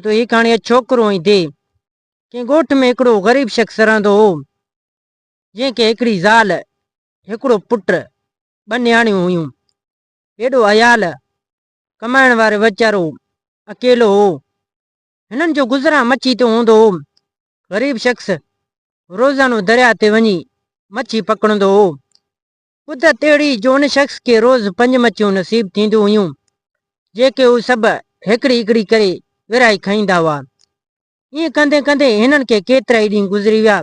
तो एक हाणे छोकिरो ऐं थे कंहिं ॻोठ में हिकिड़ो ग़रीब शख़्स रहंदो हो, जंहिंखे हिकिड़ी ज़ाल हिकिड़ो पुटु ॿ नियाणियूं हुयूं। हेॾो अयाल कमाइण वारो वीचारो अकेलो हो। हिननि जो गुज़रान मच्छी तो हूंदो हो। ग़रीब शख़्स रोज़ानो दरिया ते वञी मच्छी पकड़ंदो हो। कुदरत अहिड़ी जो उन शख़्स खे रोज़ 5 मच्छियूं नसीब थींदियूं हुयूं, जेके उहे सभु हिकिड़ी हिकिड़ी करे विराई खाईंदा हुआ। ईअं कंदे कंदे हिननि खे केतिरा ई ॾींहं गुज़री विया,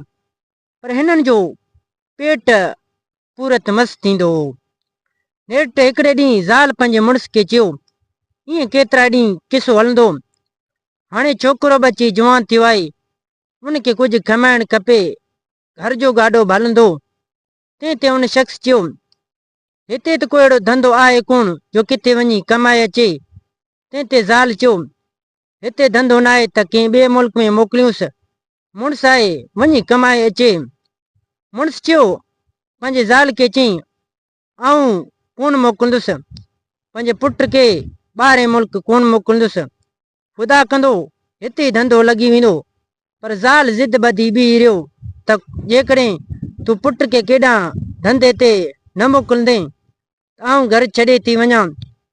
पर हिननि जो पेट पूरत मस्तु थींदो हो। नेठि हिकिड़े ॾींहुं ज़ाल पंहिंजे मुड़ुस खे चयो, ईअं केतिरा ॾींहं किसो हलंदो, हाणे छोकिरो बि अची जवान थियो आहे, उनखे कुझु कमाइणु खपे, घर जो गाॾो बि हलंदो। तंहिं ते उन शख़्स चयो, हिते त कोई अहिड़ो धंधो आहे कोन जो किथे वञी कमाए अचे। तंहिं ते ज़ाल चयो, हिते धंधो न आहे त कंहिं ॿिए मुल्क में मोकिलियूंसि, मुड़ुसु आहे वञी कमाए अचे। मुड़ुसु चयो, पंहिंजे ज़ाल खे चयईं, आऊं कोन मोकिलींदुसि, पंहिंजे पुट खे ॿाहिरि मुल्क कोन मोकिलींदुसि, ख़ुदा कंदो हिते ई धंधो लॻी वेंदो। पर ज़ाल ज़िद ॿधी बीह रहियो त जेकॾहिं तूं पुट खे केॾां धंधे ते न मोकिलींदे त आऊं घर छॾे थी वञा,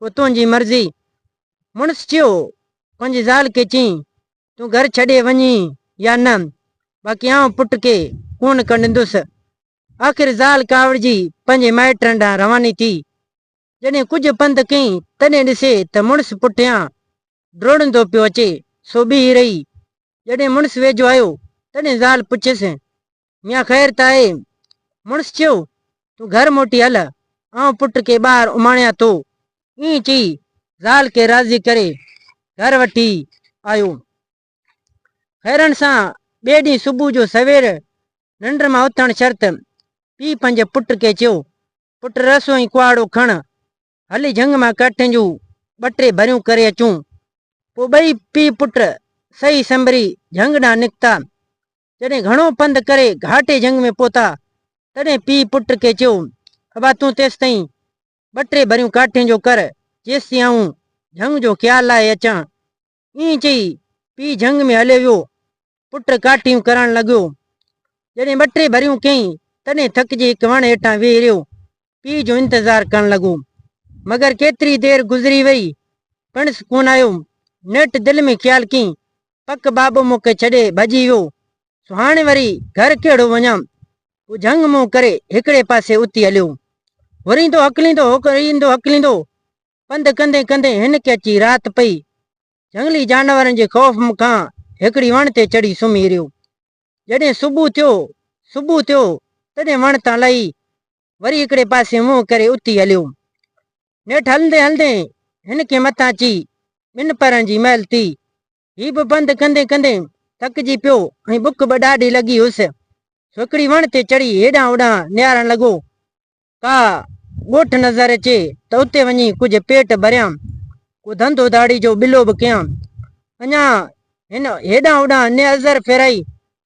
पोइ तुंहिंजी मर्ज़ी। मुड़ुसु चयो, पंहिंजी ज़ाल खे चयईं, तूं घर छॾे वञी या न, बाक़ी आऊं पुट खे कोन कढंदुसि। आख़िर ज़ाल कावड़जी पंहिंजे माइटनि ॾांहुं रवानी थी। जॾहिं कुझु पंधु कयईं तॾहिं ॾिसे त मुड़ुसु पुठियां डोड़ंदो पियो अचे, सो बीह रही। जॾहिं मुड़ुसु वेझो आयो तॾहिं ज़ाल पुछियसि, मियां ख़ैर त आहे? मुड़ुसु चयो, तूं घर मोटी हल, आऊं पुट खे ॿाहिरि उमाणिया थो। ईअं चई ज़ाल खे राज़ी करे घर वठी आयो। खैरन सां ॿिए ॾींहुं सुबुह जो सवेर निंड मां उथण शर्त पीउ पंहिंजे पुट खे चयो, पुट रसो ऐं कुआड़ो खण, हली झंग मां कठिन जूं 2 टे भरियूं करे अचूं। पोइ ॿई पीउ पुट सही संभरी झंग ॾांहुं निकिता। जॾहिं घणो पंधु करे घाटे झंग में पहुता तॾहिं पीउ पुट खे चयो, अबा तूं तेसि ताईं 2 टे भरियूं काठिन जो कर, जेसि आऊं झंग जो ख़्यालु लाइ अचां। ईअं चई पीउ झंग में हलियो वियो, पुट काठियूं करणु लॻियो। जॾहिं 2 टे भरियूं कयईं तॾहिं थकिजी हिकु वण हेठां वेही रहियो, पीउ जो इंतज़ारु करणु लॻो। मगर केतिरी देरि गुज़री वई, पिणस कोन आयो। नेठि दिलि में ख़्यालु कयईं, पक बाबो मूंखे छॾे भॼी वियो, सो हाणे वरी घर कहिड़ो वञां। पोइ झंग मुंहुं करे हिकिड़े पासे उथी हलियो। वरींदो हकलींदो पंधु कंदे कंदे हिन खे अची राति पई। जंगली जानवरनि जे ख़ौफ़ खां हिकिड़ी वण ते चढ़ी सुम्ही रहियो। जॾहिं सुबुह थियो तॾहिं वण तां लही वरी हिकिड़े पासे मुंहुं करे उथी हलियो। नेठि हलंदे हलंदे हिन खे मथां अची 2 परनि जी महल थी। हीउ बि पंधु कंदे कंदे थकिजी पियो ऐं बुख बि ॾाढी लॻी हुअसि। हिकिड़ी वण ते चढ़ी हेॾां होॾां निहारणु लॻो, का ॻोठ नज़र अचे त उते वञी कुझु पेट भरियां, को धंधो दाड़ी जो बिलो बि कयां। अञा हिन हेॾां होॾां नज़र फेराई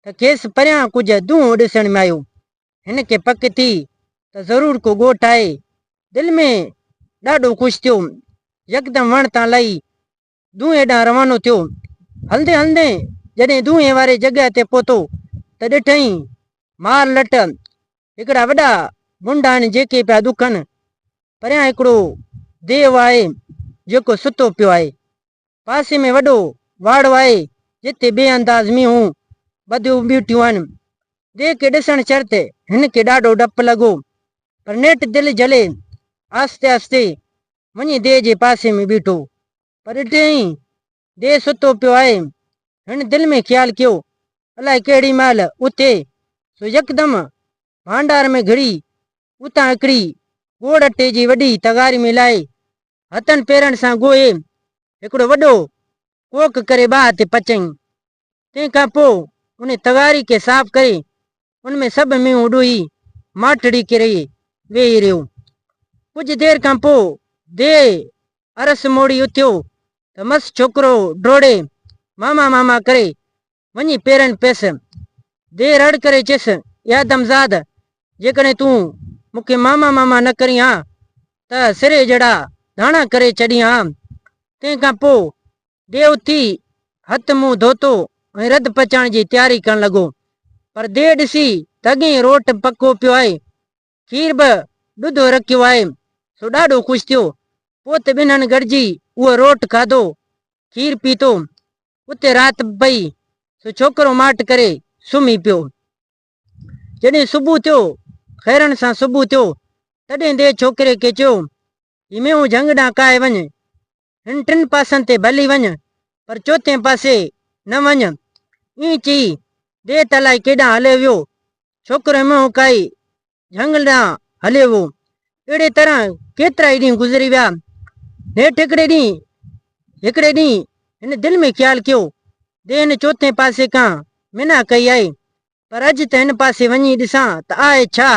त खेसि परियां कुझु दूंहों ॾिसण में आयो। हिन खे पक थी त ज़रूरु को ॻोठ आहे। दिलि में ॾाढो ख़ुशि थियो। यकदमि वण तां लही दूंहें ॾांहुं रवानो थियो। हलंदे हलंदे जॾहिं दूंहें वारे जॻह ते पहुतो त ॾिठईं मार लट हिकिड़ा वॾा मुंड आहिनि जेके पिया दुखनि। परियां हिकिड़ो देव आहे जेको सुतो पियो आहे। पासे में वॾो वाड़ो आहे जिते बेअंदाज़ मींहूं ॿधियूं बीठियूं आहिनि। देह खे ॾिसण शर्त हिन खे ॾाढो डपु लॻो, पर नेठि दिलि जले आस्ते आस्ते वञी देह जे पासे में बीठो। पर ॾिठईं देह सुतो पियो आहे। हिन दिलि में ख़्यालु कयो, अलाए केॾी महिल उथे। सो यकदमि भांडार में घिड़ी उतां हिकिड़ी ॻोड़ अटे जी वॾी तगारी में लाहे हथनि पेरनि सां ॻोहे हिकिड़ो वॾो कोक करे बाहि ते पचईं। तंहिंखां पोइ उन तगारी खे साफ़ करे उनमें सभु मींहं उॾोही माठड़ी करे वेही रहियो। कुझु देरि खां पोइ देह अरस मोड़ी उथियो त मस छोकिरो डोड़े मामा मामा करे वञी पेरनि पियसि। देह रड़ करे चयसि, या दमज़ाद, जेकॾहिं तूं मूंखे मामा मामा न करी हा त सिरे जहिड़ा धाणा करे छॾी हा। तंहिंखां पोइ देह उथी हथ मुंहुं धोतो ऐं रध पचाइण जी तयारी करण लॻो, पर देरि ॾिसी त अॻे रोट पको पियो आहे, खीर बि ॾुधो रखियो आहे। सो ॾाढो ख़ुशि थियो। पोइ त ॿिन्हनि गॾिजी उहो रोट खाधो, खीर पीतो। उते राति पई, सो छोकिरो माट करे सुम्ही पियो। जॾहिं सुबुह थियो, खैरन सां सुबुह थियो, तॾहिं दे छोकिरे खे चयो, हिमें झंग ॾांहुं काए वञ, हिन टिनि पासनि ते भली वञ, पर चोथे पासे न वञ। ईअं चई दे तलाई केॾां हलियो वियो। छोकिरो मुंहुं काई झंग ॾांहुं हलियो वियो। अहिड़े तरह केतिरा ई ॾींहं गुज़री विया। नेठि हिकिड़े ॾींहुं हिन दिलि में ख़्यालु कयो, दे हिन चोथे पासे खां मिना कई आहे, पर अॼु त हिन पासे वञी ॾिसां त आहे छा।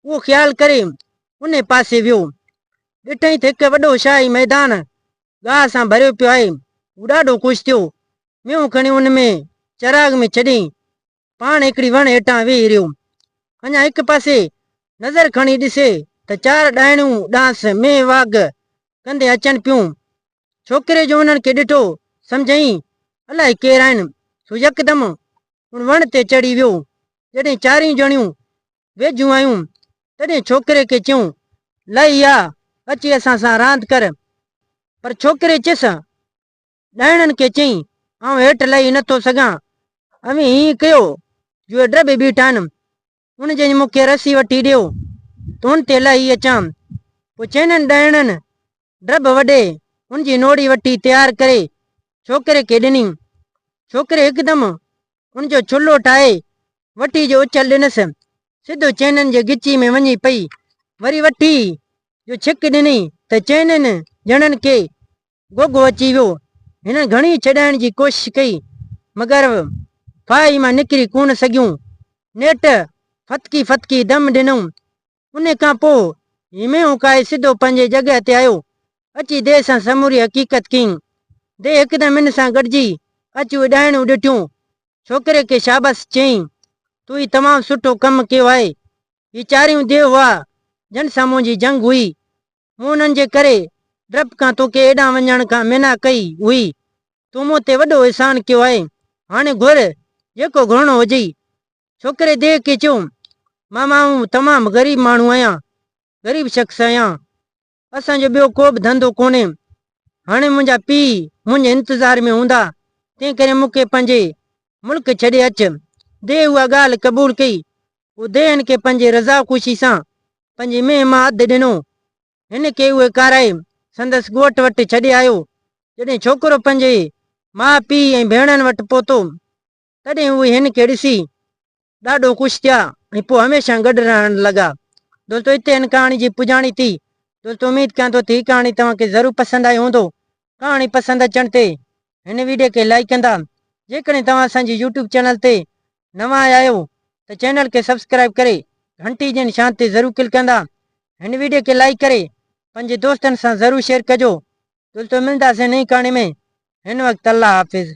उहो ख़्यालु करे उन पासे वियो। ॾिठईं त हिकु वॾो शाही मैदान गाह सां भरियो पियो आहे। हू ॾाढो ख़ुशि थियो। मेंहूं खणी उन में चराग में छॾियईं, पाण हिकिड़ी वण हेठां वेही रहियो। अञा हिकु पासे नज़र खणी ॾिसे त 4 ॾाइणियूं डांस में वाग कंदे अचनि पियूं। छोकिरे जो उन्हनि खे ॾिठो, सम्झई अलाए केरु आहिनि। सो यकदमि हुन वण ते चढ़ी वियो। जॾहिं 4 ॼणियूं वेझियूं आयूं, तॾहिं छोकिरे खे चयूं, लही आ, अची असां सां रांदि कर। पर छोकिरे चयसि, ॾाइणनि खे चयईं, आउं हेठि लही नथो सघां। अवी हीअं कयो जो ड्रब बीठा आहिनि, उन जे मूंखे रसी वठी ॾियो त उन ते लही अचां। पोइ चइननि ॾाइणनि ड्रब वॾे उनजी नोड़ी वठी तयारु करे छोकिरे खे ॾिनी। छोकिरे हिकदमि उनजो छुल्लो ठाहे वठी जो उछल ॾिनसि, सिधो चइननि जे गिची में वञी पई। वरी वठी जो छिक ॾिनी त चइननि ॼणनि खे गोगो अची वियो। हिन घणी छॾाइण जी कोशिशि कई, मगर फाही मां निकिरी कोन सघियूं। नेठि फतकी फतकी दम ॾिनऊं। उन खां पोइ हिमें काए सिधो पंहिंजे जॻह ते आयो। अची दे सां समूरी हक़ीक़त कयईं। दे हिकदमि हिन सां गॾिजी अची उहे ॾाइणियूं ॾिठियूं। छोकिरे खे शाबाश चयईं, तूं ही तमामु सुठो कमु कयो आहे। ही 4 देव हुआ जन सां मुंहिंजी जंग हुई। मूं उन्हनि जे करे ड्रब खां तोखे हेॾां वञण खां मना कई हुई। तूं मूं ते वॾो एहसान कयो आहे। हाणे घुर जेको घुरणो हुजई। छोकिरे दे खे चयो, मां तमामु ग़रीब माण्हू आहियां, ग़रीब शख़्स आहियां। असांजो ॿियो को बि धंधो कोन्हे। हाणे मुंहिंजा पीउ मुंहिंजे इंतज़ार में हूंदा, तंहिं करे मूंखे पंहिंजे मुल्क छॾे अचु। दे उहा ॻाल्हि क़बूल कई। उहो देहन खे पंहिंजे रज़ा ख़ुशी सां पंहिंजी मेहमा अधु ॾिनो। हिन खे उहे काराए संदसि ॻोठ वटि छॾे आयो। जॾहिं छोकिरो पंहिंजे माउ पीउ ऐं भेणनि वटि पहुतो, तॾहिं उहे हिन खे ॾिसी ॾाढो ख़ुशि थिया ऐं पोइ हमेशह गॾु रहण लॻा। दोस्तो हिते हिन कहाणी जी पुॼाणी थी। दोस्तो उमेद कयां थो त हीअ कहाणी तव्हांखे ज़रूरु पसंदि आई हूंदो। कहाणी पसंदि अचण ते हिन वीडियो खे लाइक कंदा। जेकॾहिं तव्हां असांजे यूट्यूब चैनल ते नवां आया आहियो त चैनल खे सब्सक्राइब करे घंटी जे निशान ते ज़रूरु क्लिक कंदा। हिन वीडियो खे लाइक करे पंहिंजे दोस्तनि सां ज़रूरु शेयर कजो। दोस्तो मिलंदासीं नई कहाणी में। हिन वक़्तु अल्लाह हाफ़िज़।